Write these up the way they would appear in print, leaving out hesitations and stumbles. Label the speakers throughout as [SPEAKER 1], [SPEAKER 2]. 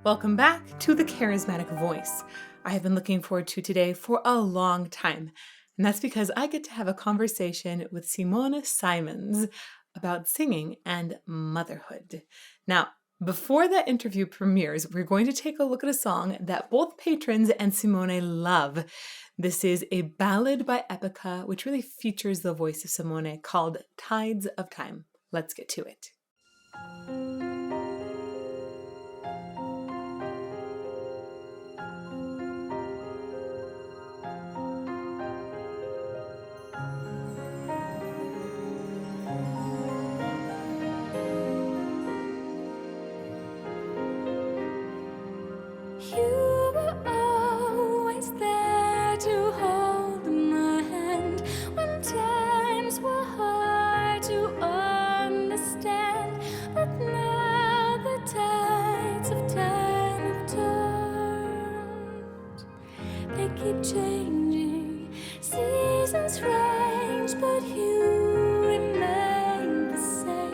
[SPEAKER 1] Welcome back to the Charismatic Voice. I have been looking forward to today for a long time, and that's because I get to have a conversation with Simone Simons about singing and motherhood. Now, before that interview premieres, we're going to take a look at a song that both patrons and Simone love. This is a ballad by Epica, which really features the voice of Simone, called Tides of Time. Let's get to it.
[SPEAKER 2] You were always there to hold my hand when times were hard to understand. But now the tides of time have turned. They keep changing, seasons range, but you remain the same.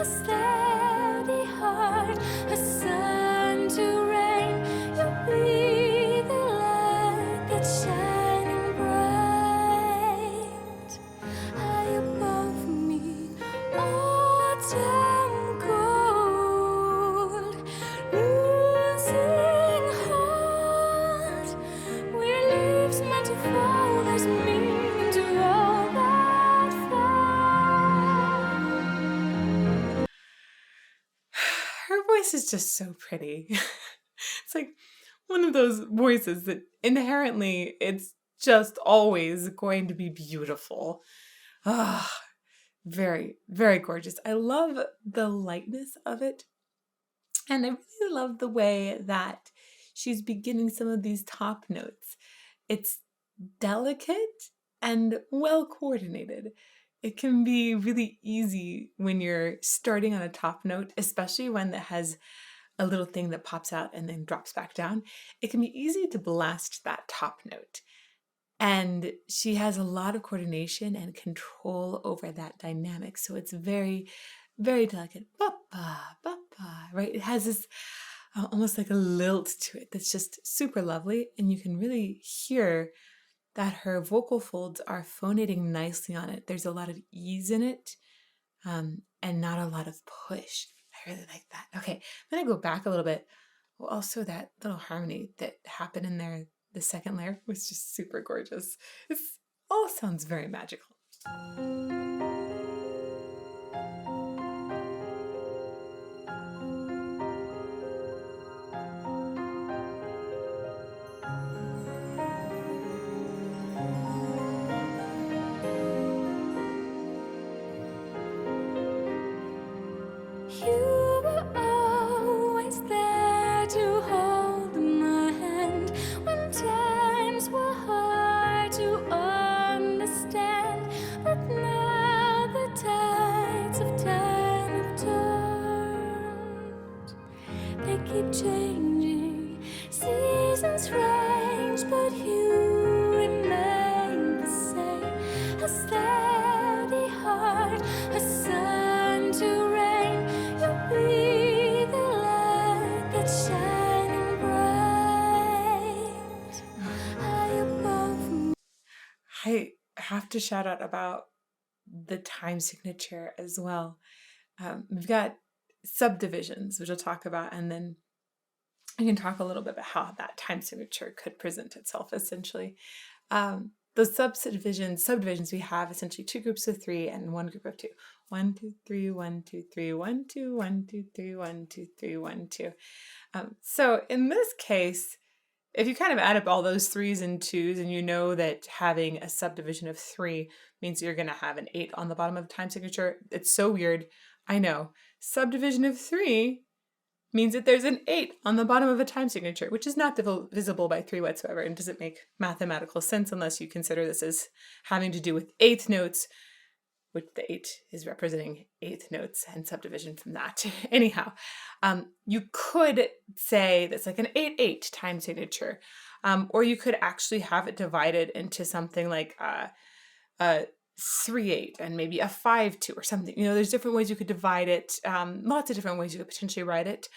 [SPEAKER 2] A steady heart, a sun to rain. You'll be the light that's shining bright. High above me, autumn cold, losing hold. We're leaves meant to fall, there's meaning to all that fall.
[SPEAKER 1] Her voice is just so pretty. It's like one of those voices that inherently it's just always going to be beautiful. Ah, very, very gorgeous. I love the lightness of it. And I really love the way that she's beginning some of these top notes. It's delicate and well coordinated. It can be really easy when you're starting on a top note, especially one that has a little thing that pops out and then drops back down. It can be easy to blast that top note. And she has a lot of coordination and control over that dynamic. So it's very, very delicate. Ba-ba, ba-ba, right? It has this almost like a lilt to it that's just super lovely. And you can really hear that her vocal folds are phonating nicely on it. There's a lot of ease in it, and not a lot of push. I really like that. Okay, I'm gonna go back a little bit. Well, also that little harmony that happened in there, the second layer was just super gorgeous. It all sounds very magical.
[SPEAKER 2] You were always there to hold my hand when times were hard to understand. But now the tides of time have turned. They keep changing, seasons range, but you remain the same. A steady heart, a sun to rain. You'll be the light that's shining bright. High above me.
[SPEAKER 1] I have to shout out about the time signature as well. We've got subdivisions, which we'll talk about, and then I can talk a little bit about how that time signature could present itself essentially. Those subdivisions, we have essentially two groups of three and one group of two. 1, 2, 3, 1, 2, 3, 1, 2, 1, 2, 3, 1, 2, 3, 1, 2. So in this case, if you kind of add up all those threes and twos, and you know that having a subdivision of 3 means you're going to have an 8 on the bottom of the time signature, it's so weird. I know. Subdivision of 3 means that there's an 8 on the bottom of a time signature, which is not divisible by 3 whatsoever and doesn't make mathematical sense unless you consider this as having to do with eighth notes, which the 8 is representing eighth notes and subdivision from that. Anyhow, you could say that's like an 8-8 time signature, or you could actually have it divided into something like a 3-8 and maybe a 5-2 or something. You know, there's different ways you could divide it. Lots of different ways you could potentially write it.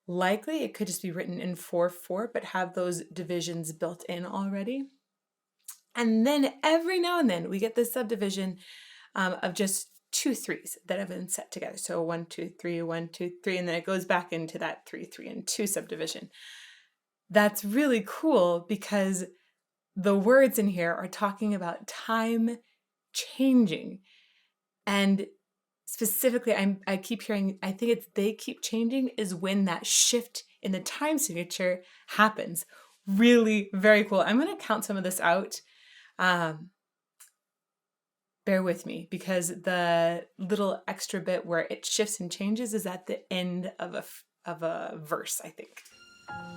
[SPEAKER 1] Likely it could just be written in 4/4, but have those divisions built in already. And then every now and then we get this subdivision of just 2/3s that have been set together. So 1, 2, 3, 1, 2, 3, and then it goes back into that 3, 3, and 2 subdivision. That's really cool because the words in here are talking about time changing. And specifically, I keep hearing, I think it's they keep changing is when that shift in the time signature happens. Really very cool. I'm going to count some of this out. Bear with me because the little extra bit where it shifts and changes is at the end of a verse, I think.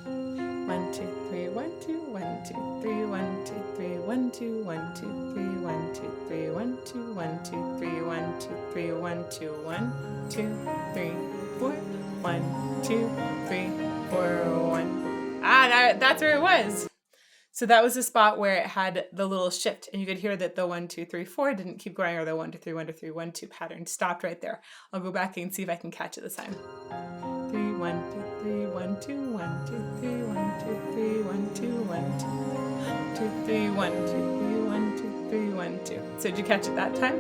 [SPEAKER 1] 1, 2, 3, 1, 2, 1, 2, 3, 1, 2, 3, 1, 2, 1, 2, 3, 1, 2, 3, 1, 2, 1, 2, 3, 1, 2, 3, 1, 2, 1, 2, 3, 4, 1, 2, 3, 4, 1. That's where it was. So that was the spot where it had the little shift, and you could hear that the 1, 2, 3, 4 didn't keep going, or the 1, 2, 3, 1, 2, 3, 1, 2 pattern stopped right there. I'll go back and see if I can catch it this time. 3, 1, 2, 3, 1, 2, 1, 2, 3, 1, 2, 3, 1, 2, 1, 2, 3, 1, 2, 3, 1, 2, 3, 1, 2. So did you catch it that time?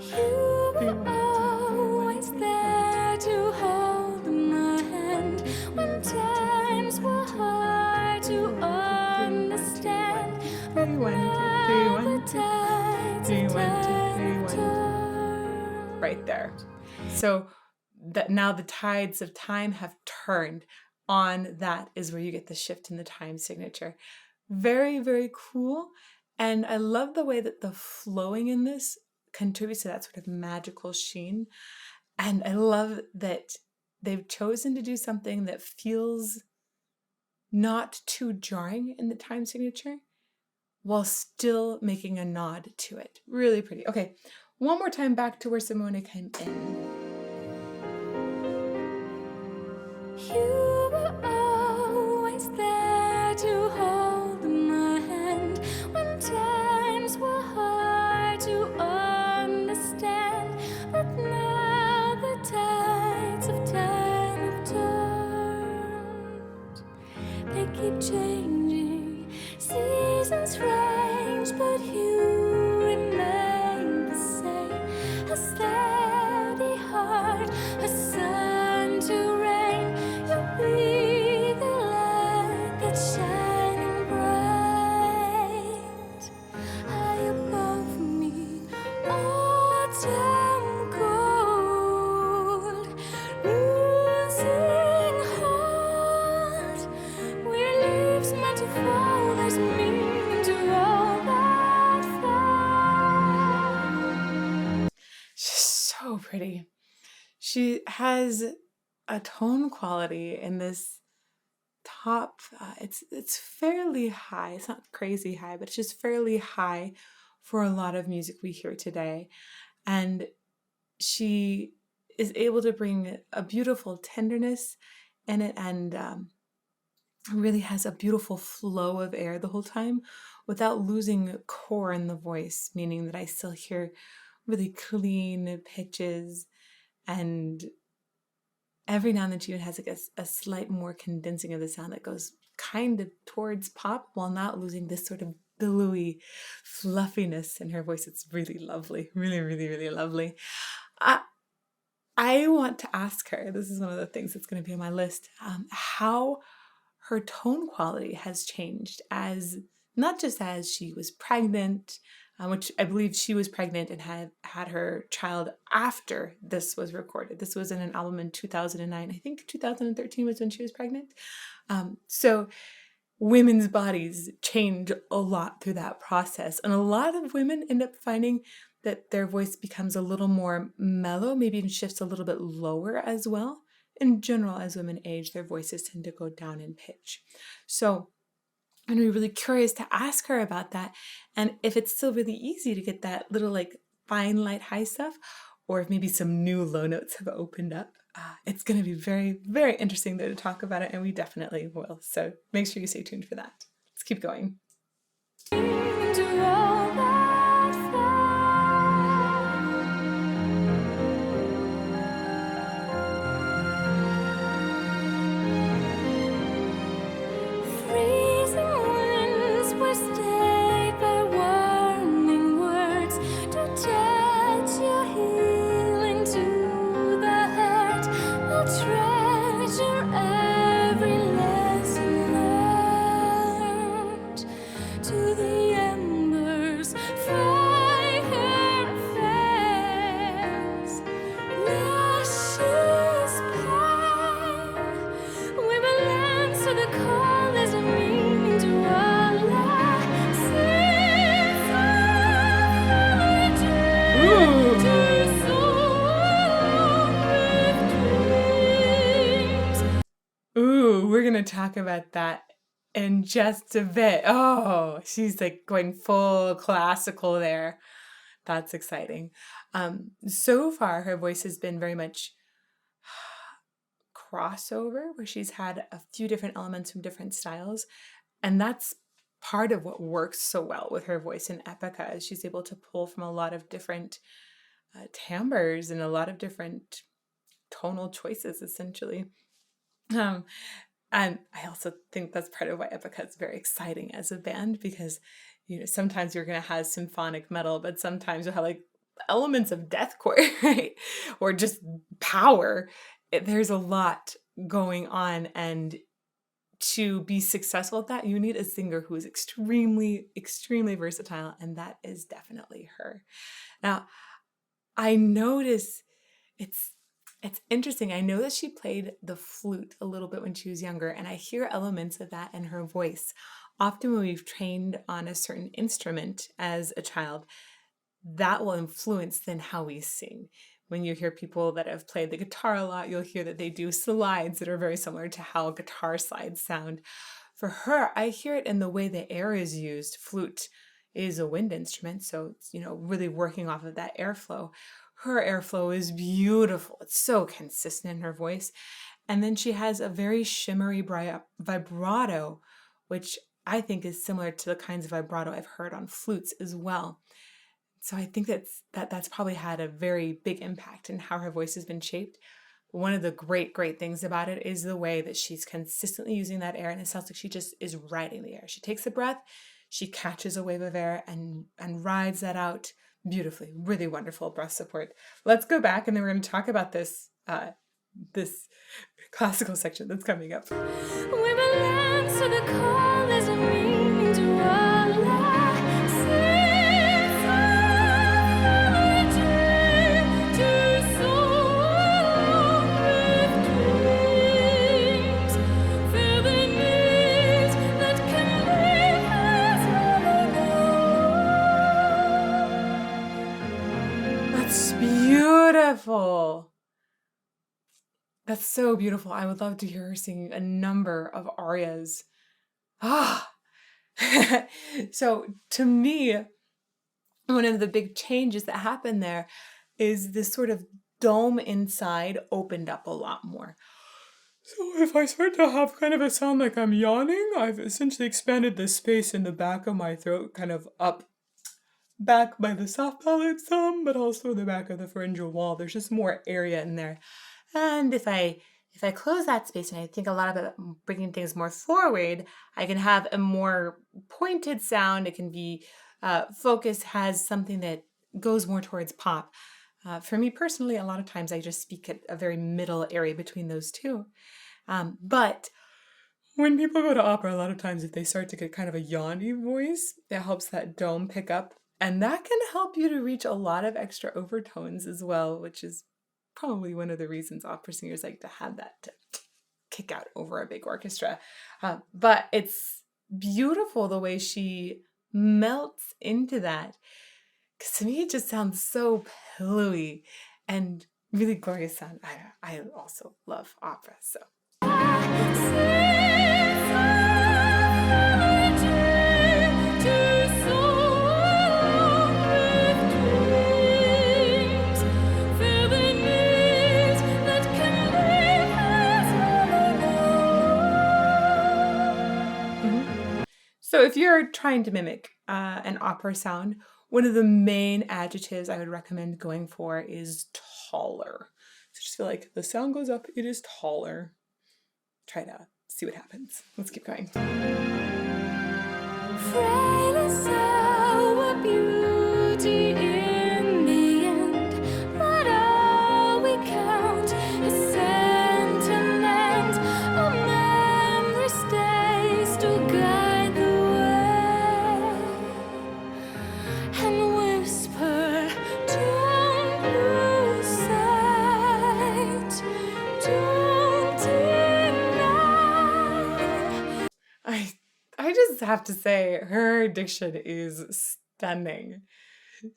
[SPEAKER 2] You were always there to hold my hand when times were hard to understand. But
[SPEAKER 1] 3, 1, 2, 3,
[SPEAKER 2] now
[SPEAKER 1] 1,
[SPEAKER 2] the
[SPEAKER 1] 2,
[SPEAKER 2] tides
[SPEAKER 1] 3,
[SPEAKER 2] of
[SPEAKER 1] 1, 2, 3,
[SPEAKER 2] time
[SPEAKER 1] 1, 2.
[SPEAKER 2] turn.
[SPEAKER 1] Right there. So that now the tides of time have turned. On that is where you get the shift in the time signature. Very, very cool. And I love the way that the flowing in this contributes to that sort of magical sheen. And I love that they've chosen to do something that feels not too jarring in the time signature while still making a nod to it. Really pretty. Okay, one more time back to where Simone came in.
[SPEAKER 2] You were always there to hold my hand when times were hard to understand. But now the tides of time have turned. They keep changing, seasons range, but you remain the same. A steady heart, a sun to rain. You'll be the light that's shining bright. High above me, autumn cold, losing hold. We're leaves meant to fall, there's meaning to all that fall.
[SPEAKER 1] She's so pretty. She has a tone quality in this top. It's fairly high. It's not crazy high, but it's just fairly high for a lot of music we hear today. And she is able to bring a beautiful tenderness in it, and really has a beautiful flow of air the whole time without losing core in the voice, meaning that I still hear really clean pitches, and every now and then she even has like a slight more condensing of the sound that goes kind of towards pop while not losing this sort of billowy fluffiness in her voice. It's really lovely. Really, really, really lovely. I want to ask her, this is one of the things that's going to be on my list, how her tone quality has changed as not just as she was pregnant, which I believe she was pregnant and had her child after this was recorded. This was in an album in 2009. I think 2013 was when she was pregnant. So women's bodies change a lot through that process. And a lot of women end up finding that their voice becomes a little more mellow, maybe even shifts a little bit lower as well. In general, as women age, their voices tend to go down in pitch. So I'm going to be really curious to ask her about that, and if it's still really easy to get that little like fine, light, high stuff, or if maybe some new low notes have opened up. It's going to be very, very interesting though to talk about it, and we definitely will. So make sure you stay tuned for that. Let's keep going. we're going to talk about that in just a bit. Oh, she's like going full classical there. That's exciting. So far, her voice has been very much crossover, where she's had a few different elements from different styles. And that's part of what works so well with her voice in Epica, is she's able to pull from a lot of different timbres and a lot of different tonal choices, essentially. Um, and I also think that's part of why Epica is very exciting as a band, because sometimes you're going to have symphonic metal, but sometimes you'll have like elements of deathcore, right? Or just power. There's a lot going on, and to be successful at that, you need a singer who is extremely, extremely versatile, and that is definitely her. Now, I notice it's interesting. I know that she played the flute a little bit when she was younger, and I hear elements of that in her voice. Often when we've trained on a certain instrument as a child, that will influence then how we sing. When you hear people that have played the guitar a lot, you'll hear that they do slides that are very similar to how guitar slides sound. For her, I hear it in the way the air is used. Flute is a wind instrument, so it's, really working off of that airflow. Her airflow is beautiful. It's so consistent in her voice. And then she has a very shimmery vibrato, which I think is similar to the kinds of vibrato I've heard on flutes as well. So I think that's probably had a very big impact in how her voice has been shaped. One of the great, great things about it is the way that she's consistently using that air, and it sounds like she just is riding the air. She takes a breath, she catches a wave of air and rides that out beautifully. Really wonderful breath support. Let's go back, and then we're going to talk about this classical section that's coming up.
[SPEAKER 2] We will answer the call as a meaning to our lives. Since our to soar with dreams, fill the needs that can live as we know.
[SPEAKER 1] That's beautiful. That's so beautiful. I would love to hear her singing a number of arias. So to me, one of the big changes that happened there is this sort of dome inside opened up a lot more. So if I start to have kind of a sound like I'm yawning, I've essentially expanded the space in the back of my throat, kind of up back by the soft palate some, but also the back of the pharyngeal wall. There's just more area in there. And if I close that space, and I think a lot about bringing things more forward, I can have a more pointed sound. It can be focus, has something that goes more towards pop. For me personally, a lot of times I just speak at a very middle area between those two. But when people go to opera, a lot of times if they start to get kind of a yawny voice, it helps that dome pick up. And that can help you to reach a lot of extra overtones as well, which is probably one of the reasons opera singers like to have that to kick out over a big orchestra. But it's beautiful the way she melts into that. Because to me, it just sounds so pillowy and really glorious sound. I also love opera, so. So if you're trying to mimic an opera sound, one of the main adjectives I would recommend going for is taller. So just feel like the sound goes up, it is taller. Try to see what happens. Let's keep going.
[SPEAKER 2] Frail is our beauty in the end, but all we count is sentiment. A memory stays to guide the way and whisper, don't lose sight, don't deny.
[SPEAKER 1] I just have to say, her diction is stunning.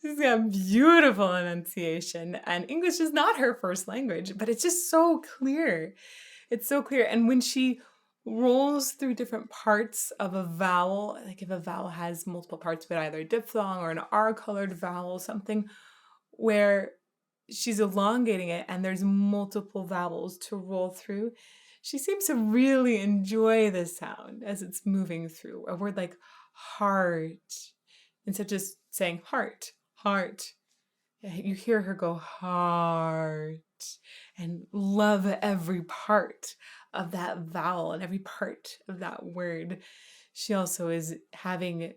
[SPEAKER 1] She's got beautiful enunciation, and English is not her first language, but it's just so clear. It's so clear. And when she rolls through different parts of a vowel. Like if a vowel has multiple parts, but either a diphthong or an R-colored vowel, something where she's elongating it and there's multiple vowels to roll through. She seems to really enjoy the sound as it's moving through. A word like heart, instead of just saying heart, heart. You hear her go heart and love every part of that vowel and every part of that word. She also is having,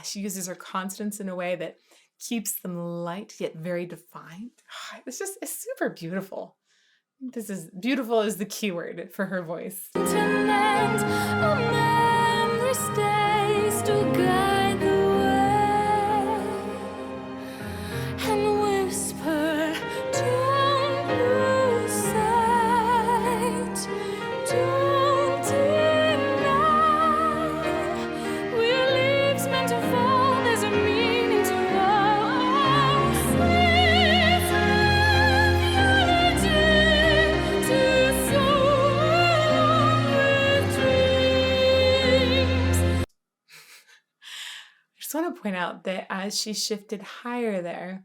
[SPEAKER 1] she uses her consonants in a way that keeps them light yet very defined. It's super beautiful. This is beautiful is the key word for her voice.
[SPEAKER 2] Tonight, a memory stays to guide the way and whisper, don't lose sight, don't deny. We're leaves meant to fall, there's a meaning to all sweet melody to soar with dreams.
[SPEAKER 1] I just want to point out that as she shifted higher there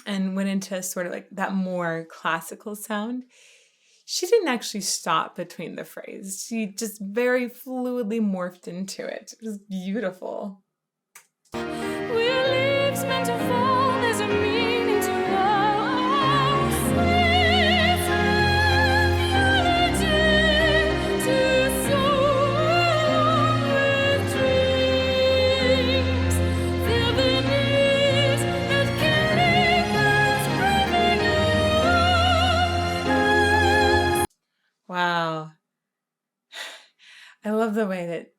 [SPEAKER 1] and went into sort of like that more classical sound, she didn't actually stop between the phrase. She just very fluidly morphed into it. It was beautiful.
[SPEAKER 2] We're leaves meant to fall, there's a meaning to all sweet melody to soar with dreams. Feel the needs that carry us breathing on.
[SPEAKER 1] Wow. I love the way that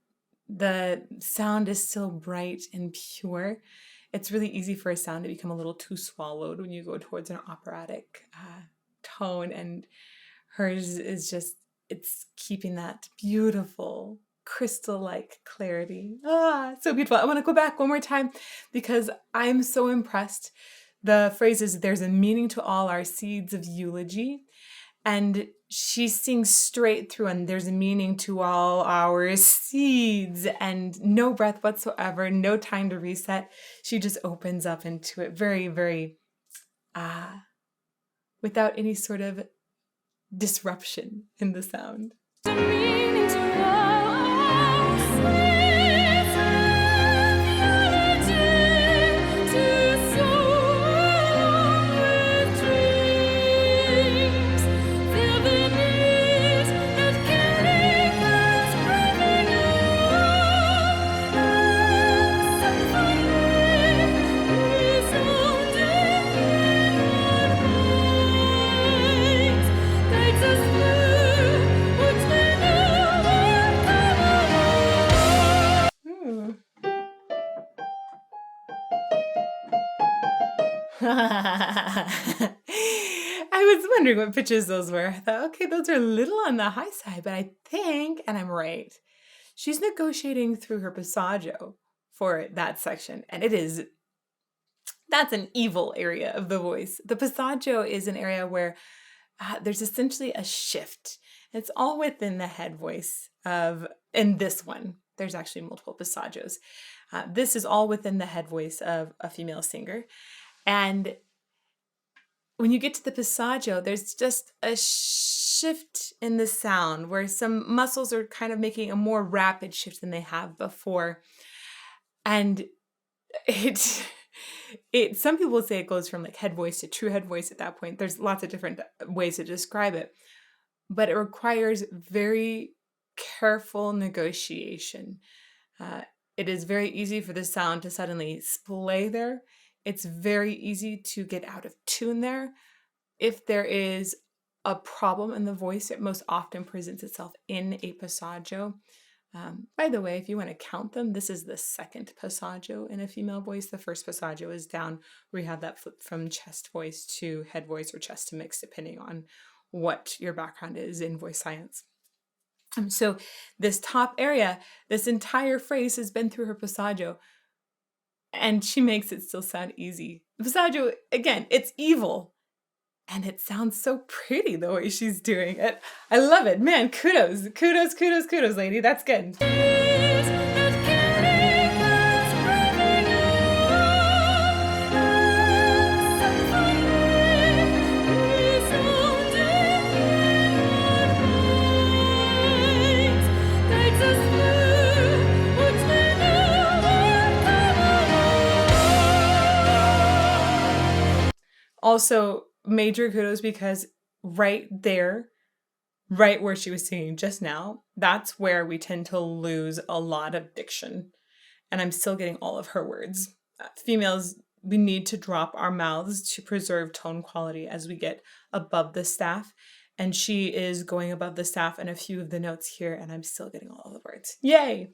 [SPEAKER 1] the sound is still bright and pure. It's really easy for a sound to become a little too swallowed when you go towards an operatic tone, and hers is just, it's keeping that beautiful crystal-like clarity. So beautiful. I want to go back one more time because I'm so impressed. The phrase is, there's a meaning to all our seeds of eulogy. And she sings straight through, and there's a meaning to all our seeds, and no breath whatsoever, no time to reset. She just opens up into it very, very, without any sort of disruption in the sound.
[SPEAKER 2] The meaning to all sweet melody to soar with dreams. Feel the needs that carry us breathing on. Symphony resounding in our minds guides us through what's been
[SPEAKER 1] I was wondering what pitches those were. I thought, okay, those are a little on the high side, but I think, and I'm right, she's negotiating through her passaggio for that section, and that's an evil area of the voice. The passaggio is an area where there's essentially a shift. It's all within the head voice in this one, there's actually multiple passaggios. This is all within the head voice of a female singer. And when you get to the passaggio, there's just a shift in the sound where some muscles are kind of making a more rapid shift than they have before. And some people say it goes from like head voice to true head voice at that point. There's lots of different ways to describe it, but it requires very careful negotiation. It is very easy for the sound to suddenly splay there. It's very easy to get out of tune there. If there is a problem in the voice, it most often presents itself in a passaggio. By the way, if you want to count them, this is the second passaggio in a female voice. The first passaggio is down where you have that flip from chest voice to head voice or chest to mix, depending on what your background is in voice science. So this top area, this entire phrase has been through her passaggio, and she makes it still sound easy. The passaggio, again, it's evil. And it sounds so pretty the way she's doing it. I love it. Man, kudos, kudos, kudos, kudos, lady. That's good. Also, major kudos because right there, right where she was singing just now, that's where we tend to lose a lot of diction. And I'm still getting all of her words. Females, we need to drop our mouths to preserve tone quality as we get above the staff. And she is going above the staff in a few of the notes here, and I'm still getting all of the words. Yay!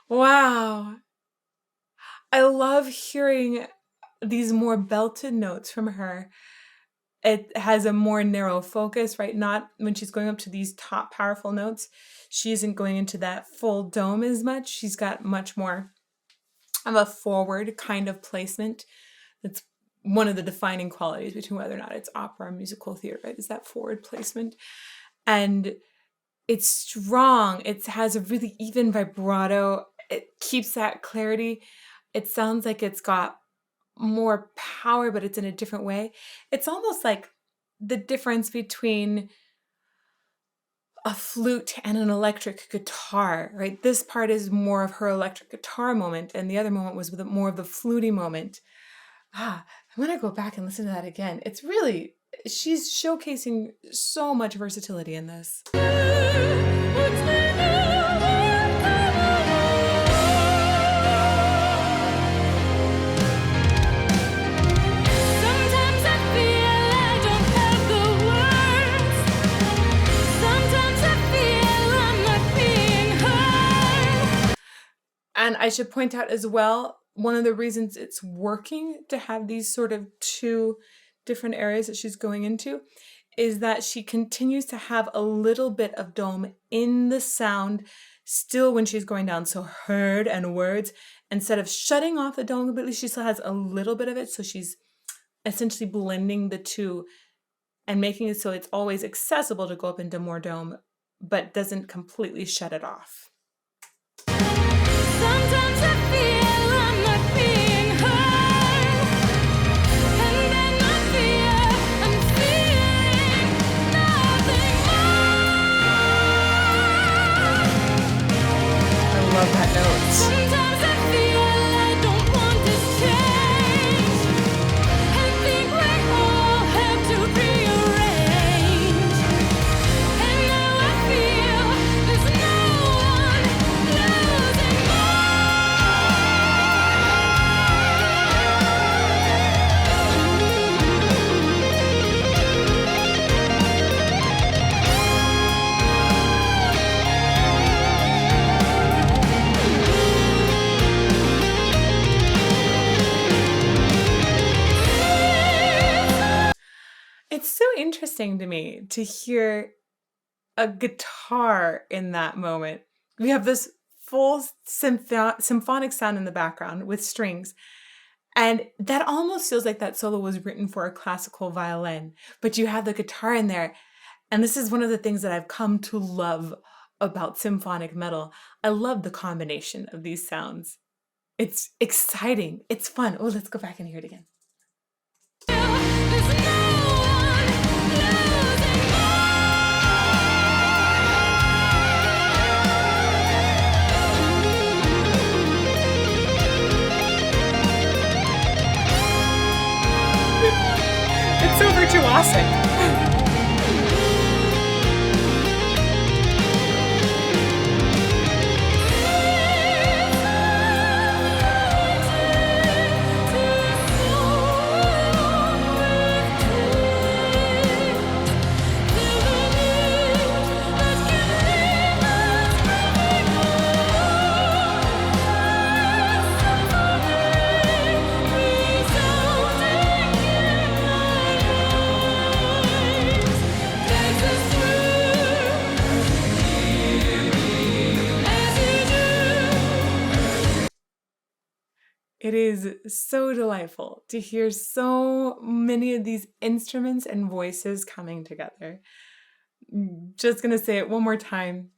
[SPEAKER 1] Wow. I love hearing these more belted notes from her. It has a more narrow focus, right? Not when she's going up to these top powerful notes. She isn't going into that full dome as much. She's got much more of a forward kind of placement. That's one of the defining qualities between whether or not it's opera or musical theater, right? Is that forward placement. And it's strong. It has a really even vibrato. It keeps that clarity. It sounds like it's got more power, but it's in a different way. It's almost like the difference between a flute and an electric guitar, right? This part is more of her electric guitar moment, and the other moment was with more of the fluty moment. I'm gonna go back and listen to that again. It's really, she's showcasing so much versatility in this. And I should point out as well, one of the reasons it's working to have these sort of two different areas that she's going into is that she continues to have a little bit of dome in the sound still when she's going down. So heard and words, instead of shutting off the dome completely, she still has a little bit of it. So she's essentially blending the two and making it so it's always accessible to go up into more dome, but doesn't completely shut it off.
[SPEAKER 2] Sometimes I feel I'm not being heard, and then I fear I'm feeling nothing more.
[SPEAKER 1] I love that note.
[SPEAKER 2] Sometimes I feel I don't want this change, and think we all have to rearrange, and now I feel there's no one losing more.
[SPEAKER 1] It's so interesting to me to hear a guitar in that moment. We have this full symphonic sound in the background with strings. And that almost feels like that solo was written for a classical violin, but you have the guitar in there. And this is one of the things that I've come to love about symphonic metal. I love the combination of these sounds. It's exciting. It's fun. Oh, let's go back and hear it again.
[SPEAKER 2] There's no one losing
[SPEAKER 1] It's so virtuosic. It is so delightful to hear so many of these instruments and voices coming together. Just going to say it one more time.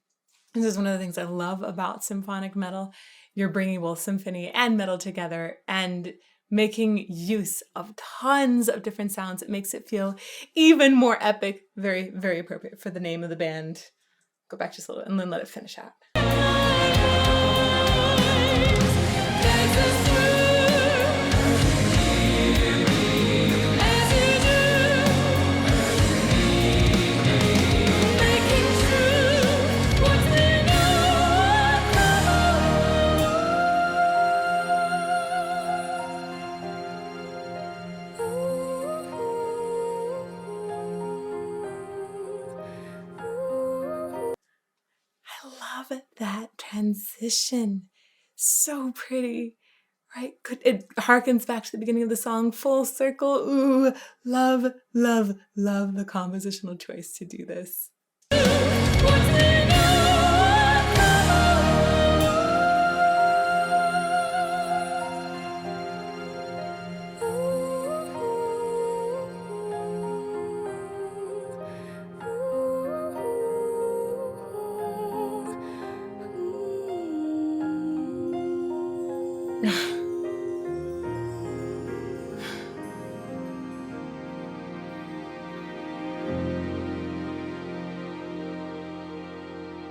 [SPEAKER 1] This is one of the things I love about symphonic metal. You're bringing both symphony and metal together and making use of tons of different sounds. It makes it feel even more epic. Very, very appropriate for the name of the band. Go back just a little and then let it finish out. I love that transition. So pretty, right? It harkens back to the beginning of the song, full circle. Ooh, love, love, love the compositional choice to do this.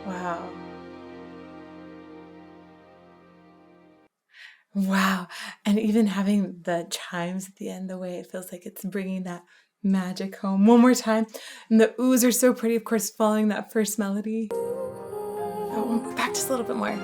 [SPEAKER 1] Wow. Wow. And even having the chimes at the end, the way it feels like it's bringing that magic home. One more time. And the oohs are so pretty, of course, following that first melody. Oh, back just a little bit more.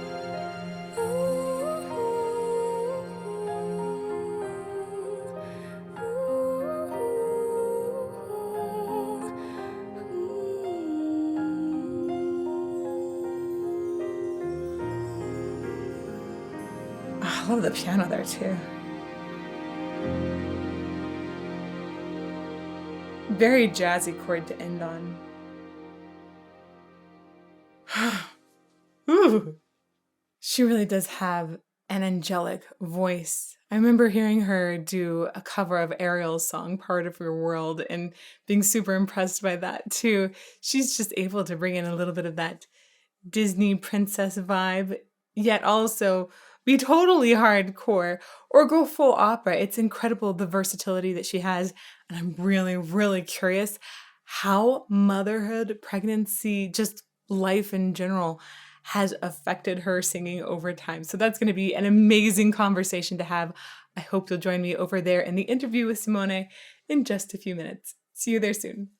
[SPEAKER 1] Oh, I love the piano there too. Very jazzy chord to end on. Ooh. She really does have an angelic voice. I remember hearing her do a cover of Ariel's song, Part of Your World, and being super impressed by that too. She's just able to bring in a little bit of that Disney princess vibe, yet also be totally hardcore or go full opera. It's incredible the versatility that she has. And I'm really, really curious how motherhood, pregnancy, just life in general has affected her singing over time. So that's going to be an amazing conversation to have. I hope you'll join me over there in the interview with Simone in just a few minutes. See you there soon.